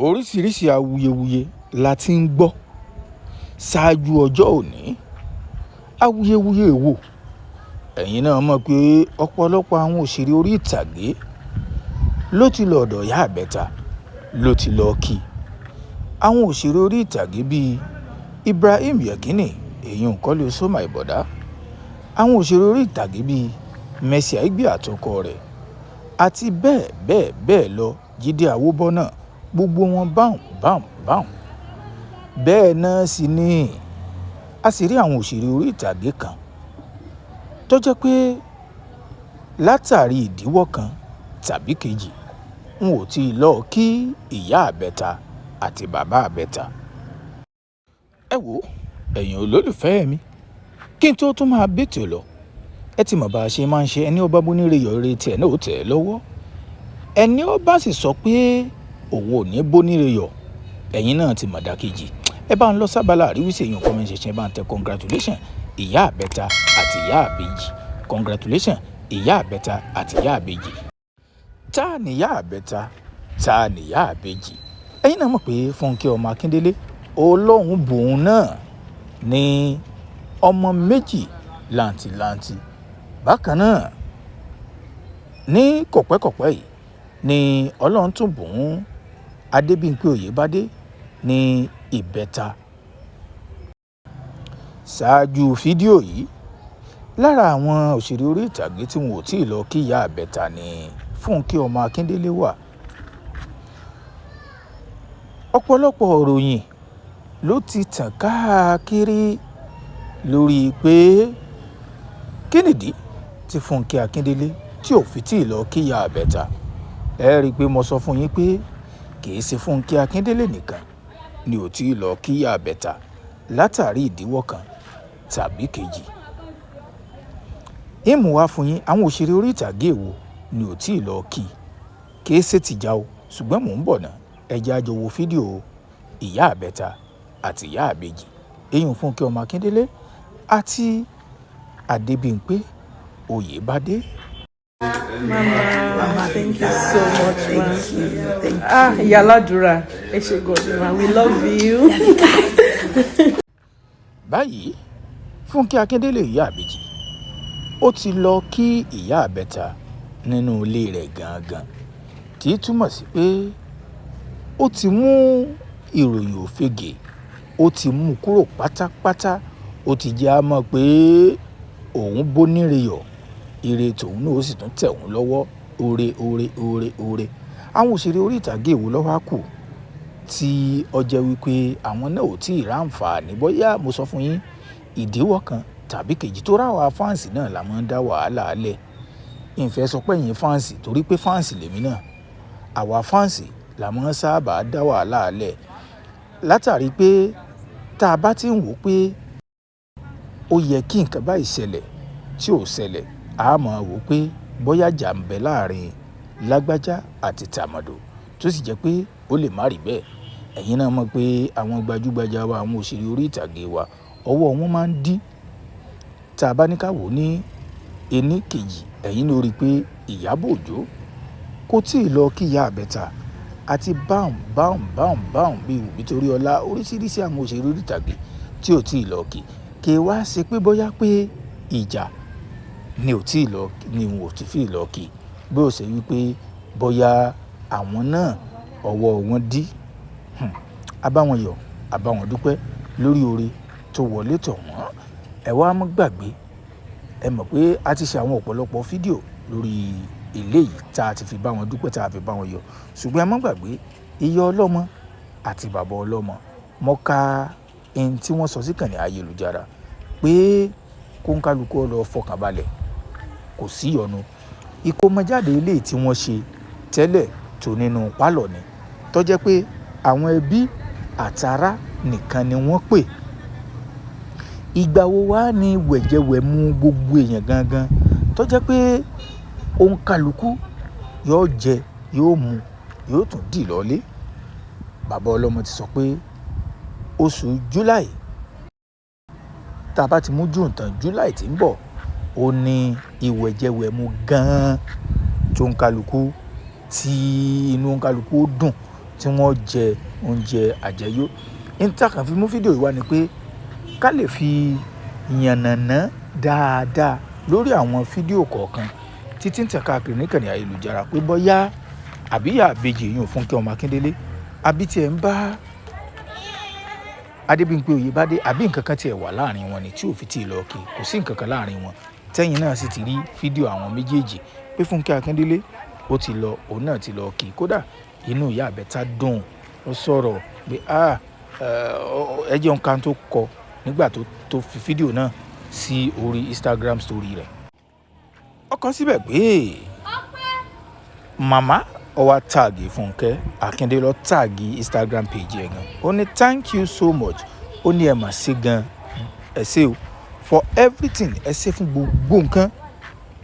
oríṣiríṣi awuyewuye la ti ń gbọ́ ṣáájú ọjọ́ òní. Awuyewuye wo? Ẹ̀yin náà mọ̀ pé ọ̀pọ̀lọpọ̀ àwọn òṣèré orí ìtàgé ló ti lọ ọ̀dọ̀ ìyá àbẹ́ta ló ti lọ kí. Àwọn òṣèré orí ìtàgé bíi Ibrahim Yekini, èyí ń kọ́lé Sọ́mà Ìbọ̀dá. Àwọn òṣèré orí ìtàgé bíi Mercy Aigbe àtọkọ rẹ̀ àti bẹ́ẹ̀ bẹ́ẹ̀ bẹ́ẹ̀ lọ, Jídé Àwòbọ́nà, gbogbo wọn báhùn. Bẹ́ẹ̀ náà sì ni a sì rí àwọn òṣèré orí ìtàgé kan tó jẹ́ pé látàrí ìdíwọ́ kan tàbí kejì n ò tí ì lọ kí ìyá àbẹ́ta àti bàbá àbẹ́ta. Ẹ wò ẹ̀yin olólùfẹ́ mi, kí n tó tún máa bètò lọ, ẹ ti mọ̀ bá a ṣe máa ń ṣe ẹni ó bá bóníire yọ̀ ire tiẹ̀ náà ó tẹ̀ ẹ́ lọ́wọ́. Ẹni ó bá sì sọ pé òun ò ní bóníire yọ̀, ẹ̀yin náà ti mọ̀ dákejì. Ẹ bá ń lọ sábàlá àríwísí èèyàn comment section, ẹ bá ń tẹ congratulation ìyá àbẹ́ta àti ìyá àbèjì. Congratulation ìyá àbẹ́ta àti ìyá àbèjì. Ta ni ìyá àbẹ́ta? Ta ni ìyá àbèjì? Ẹ̀yin náà mọ̀ pé Fúnkẹ́ ọmọ Akíndélé Ọlọ́run bùn náà ní ọmọ méjì làǹtìlanti. Bákan náà ní kọ̀pẹ́kọ̀pẹ́ yìí ni Ọlọ́run tún bùn Adébímpé Oyèbádé ní ìbẹ́ta. Ṣáájú fídíò yìí, lára àwọn òṣèré orí ìtàgé tí wọn ò tí ì lọ kí ìyá àbẹ́ta ni Fúnkẹ́ ọmọ Akíndélé wà. Ọ̀pọ̀lọpọ̀ ìròyìn ló ti tàn káàkiri lórí pé kí nìdí tí Fúnkẹ́ Akíndélé tí ò fi tí ì lọ kí ìyá àbẹ́ta. Ẹ rí i pé mo sọ fún yín pé kì í ṣe Fúnkẹ́ Akíndélé nìkan ni ò tí ì lọ kí ìyá àbẹ́ta látàrí ìdíwọ́ kan tàbí kejì. Ìmú wá fún yín àwọn òṣèré orí ìtàgé wo ni ò tí ì lọ kí. Kì í ṣe tìjà o, ṣùgbọ́n mò ń bọ̀ náà. Ẹ jẹ́ a jọ wo fídíò ìyá àbẹ́ta àti ìyá àbèjì, èyí ń Fúnkẹ́ ọmọ Akíndélé àti Adébímpé Oyèbádé. Mama, thank you so much, ma. Thank you. Ìyá Aládùúrà, ẹ ṣé God, ma. We love you. Báyìí, Fúnkẹ́ Akíndélé ìyá àbèjì ó ti lọ kí ìyá àbẹ́ta nínú ilé rẹ̀ gangan, tí í túmọ̀ sí pé ó ti mú ìròyìn òfegè, ó ti mú kúrò pátápátá. Ó ti jẹ́ á mọ̀ pé òun bóníire yọ̀, ire tòun náà ó sì tún tẹ̀ òun lọ́wọ́. Oore. Àwọn òṣèré orí ìtàgé wo ló wá kù tí ó jẹ́ wípé àwọn náà ò tí ì ráǹfààní, bóyá mo sọ fún yín ìdíwọ́ kan tàbí kejì tó ráwa fáǹsì náà la máa ń dá wàhálà lẹ̀. Ìfẹ́ sọ pé ẹ̀yin fáǹsì torí pé fáǹsì lèmi náà. Àwa fáǹsì la máa ń sábà dá wàhálà lẹ̀ látàrí pé tá a bá ti ń wò pé ó yẹ kí nǹkan báyìí ṣẹlẹ̀ tí ò ṣẹlẹ̀, a máa wò pé bóyá jà ń bẹ láàrin lágbájá àti tàmọ̀dò tó sì jẹ́ pé ó lè má rí bẹ́ẹ̀. Ẹ̀yin náà mọ̀ pé àwọn gbajúgbajà wa, àwọn òṣèré orí ìtàgé wa, ọwọ́ wọn máa ń dí. Tá a bá ní ká wò ní ení kejì, ẹ̀yin ló rí i pé Ìyábọ̀ Òjó kò tí ì lọ kí ìyá àbẹ́ta àti báhùn bíi Wùmí Toríọlá, oríṣiríṣi àwọn òṣèré orí ìtàgé tí ò tí ì lọ kí. Kì í wá ṣe pé bóyá pé ìjà ni ò tí ì lọ, ni wọn ò tí fi lọ kí, bí ó ṣe wípé bóyá àwọn náà ọwọ́ wọn dí. A bá wọn yọ̀, a bá wọn dúpẹ́ lórí oore tó wọlé tọ̀ wọ́n. Ẹ wá má gbàgbé, ẹ mọ̀ pé a ti ṣe àwọn ọ̀pọ̀lọpọ̀ fídíò lórí eléyìí tá a ti fi bá wọn dúpẹ́, tá a fi bá wọn yọ̀. Ṣùgbọ́n ẹ má gbàgbé ìyá ọlọ́mọ àti bàbá ọlọ́mọ. Mo ka ẹni tí wọ́n sọ sí ìkànnì ayélujára pé kó ń kálukú lọ fọkàn balẹ̀, kò sí ìyọnu. Ìkómọjáde eléyìí tí wọ́n ṣe tẹ́lẹ̀ tó nínú pálọ̀ ni, tó jẹ́ pé àwọn ẹbí àtará nìkan ni wọ́n pè. Ìgbà wo wá ni wẹ̀jẹwẹ̀mu gbogbo èèyàn gangan tó jẹ́ pé òun kálukú yóò jẹ, yóò mu, yóò tún dì lọ́lé. Bàbá ọlọ́mọ ti sọ pé oṣù July, tá a bá ti mú June tán, July tí ń bọ̀, ó ní ìwẹ̀jẹwẹ̀mu gan-an tó ń kálukú tí inú ń kálukú ó dùn tí wọ́n jẹ oúnjẹ àjẹyó. Níta kan fi mú fídíò yìí wá ni pé ká lè fi yànnàná dáadáa lórí àwọn fídíò kọ̀ọ̀kan títí ń tẹ̀ káàkiri níkànnì ayélujára pé bọ́yá àbí ìyá àbèjì èèyàn Fúnkẹ́ ọmọ Akíndélé àbí tiẹ̀ ń bá Adébímpé Oyèbádé àbí nǹkan kan tiẹ̀ wà láàrin wọn ni tí ò fi tí ì lọ kí kò sí nǹkan kan láàrin wọn tẹ́yìn náà sì ti rí fídíò àwọn méjèèjì pé Fúnkẹ́ Akíndélé ó ti lọ òun náà ti lọ kí kódà inú ìyá àbẹ́ta dùn ó sọ̀rọ̀ pé ẹ jẹun kan tó kọ nígbà tó fi fídíò náà sí orí Instagram story rẹ̀. Ó kọ síbẹ̀ pé màmá ó wá táàgì Fúnkẹ́ Akíndélé lọ táàgì Instagram page ẹ̀ gan. Ó ní thank you so much. Ó ní ẹ mà ṣe gan ẹ ṣé o for everything ẹ ṣé fún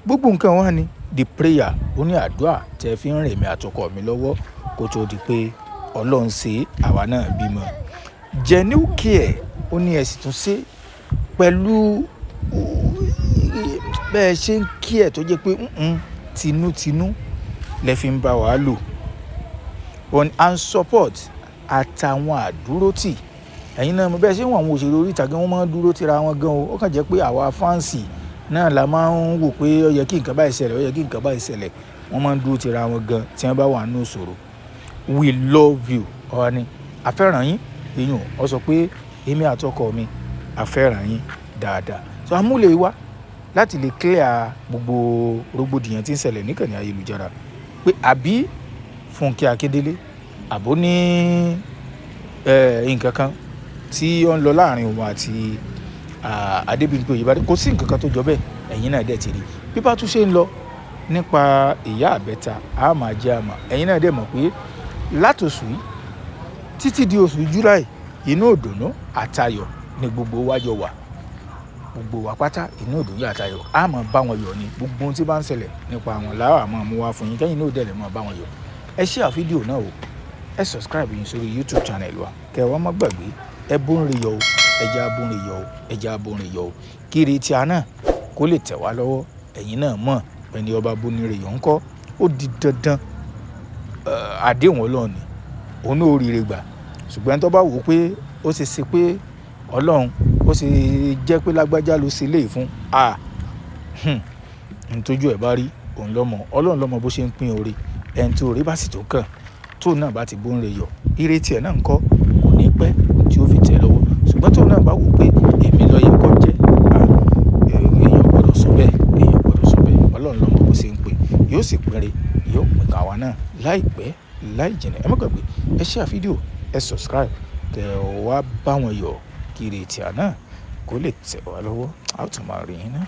gbogbo nǹkan wá ní the prayer. Ó ní àdúrà tẹ́ fi ń rìn mí àtọkọ mi lọ́wọ́ kó tó di pé Ọlọ́run ṣe àwa náà bímọ. Genuine care ó ní ẹ sì tún ṣe pẹ̀lú bẹ́ẹ̀ ṣe ń kí ẹ̀ tó jẹ́ pé tinútinú lẹ fi ń bá wa lò on and support àtàwọn àdúrótì. Ẹ̀yin náà mo bẹ́ẹ̀ ṣe ń wọ àwọn òṣèré orí ìtàgé wọn máa ń dúró tira wọn gan o. Ó kàn jẹ́ pé àwa fáǹsì náà la máa ń wò pé ó yẹ kí nǹkan báyìí ṣẹlẹ̀ ó yẹ kí nǹkan báyìí ṣẹlẹ̀. Wọ́n máa ń dúró tira wọn gan tí wọ́n bá wà nínú ìṣòro. We love you ọ̀hún ni àfẹ́ràn yín èèyàn ó sọ pé èmi àtọkọ mi àfẹ́ràn yín dáadáa. So amúlẹ̀ wá láti lè clear gbogbo rògbòdìyàn tí ń ṣẹlẹ̀ níkànnì ayélujára pé àbí Fúnkẹ́ Akíndélé àbó ní nǹkan kan tí ó ń lọ láàrin òun àti Adébímpé Oyèbádé kò sí nǹkan kan tó jọ bẹ́ẹ̀ ẹ̀yin náà dẹ̀ ti rí bí bá tún ṣe ń lọ nípa ìyá àbẹ́ta a máa jẹ́ àmọ́ ẹ̀yin náà dẹ̀ mọ̀ pé látòṣù yìí títí di oṣù July inú ìdùnnú àtayọ̀ ni gbogbo wájọ wà gbogbo wa pátá inú ìdùnnú àtayọ̀ a máa bá wọn yọ̀ ní gbogbo ohun tí bá ń ṣẹlẹ̀ nípa àwọn làwọn àmọ́ mú wá fún yín kẹ́yìn náà dẹ̀lẹ̀ máa bá wọn yọ̀. Ẹ share fídíò náà o ẹ subscribe yín sórí YouTube channel wa kẹ́ wá má gbàgbé ẹ bóńre yọ o ẹja bóńre yọ o ẹja bóńre yọ o kiri tí a náà kó lè tẹ̀ wá lọ́wọ́ ẹ̀yin náà mọ̀ ẹni ọba bóńre yọ ńkọ́ ó di dandan àdéhùn Ọlọ́run ni òun náà oríire gbà ṣùgbọ́n tó bá wò ó pé ó ṣe ṣe pé Ọlọ́run ó ṣe jẹ́ pé lágbájá ló ṣe léè fún ntójú ẹ̀ bá rí òun lọ́mọ Ọlọ́run lọ́mọ bó ṣe ń pín oore ẹni tí oore bá sì tó kàn tó náà bá ti bóńre yọ ìrètí ẹ̀ náà ń kọ́ kò ní pẹ́ tí ó fi tẹ̀ lọ́wọ́ ṣùgbọ́n tó náà bá wò pé èmi lọ yẹ kọ́ jẹ́ èèyàn gbọ́dọ̀ sọ bẹ́ẹ̀ Ọlọ́run lọ́mọ bó ṣe ń pín yóò sì pínre yóò pín káwa náà láìpẹ́ láì jìnnà ẹ má gbàgbé ẹ share fídíò ẹ subscribe kẹ́ wá bá wọn yọ̀ kí ìrètí àná kó lè tẹ̀ wá lọ́wọ́ a ó tún máa rí yín náà.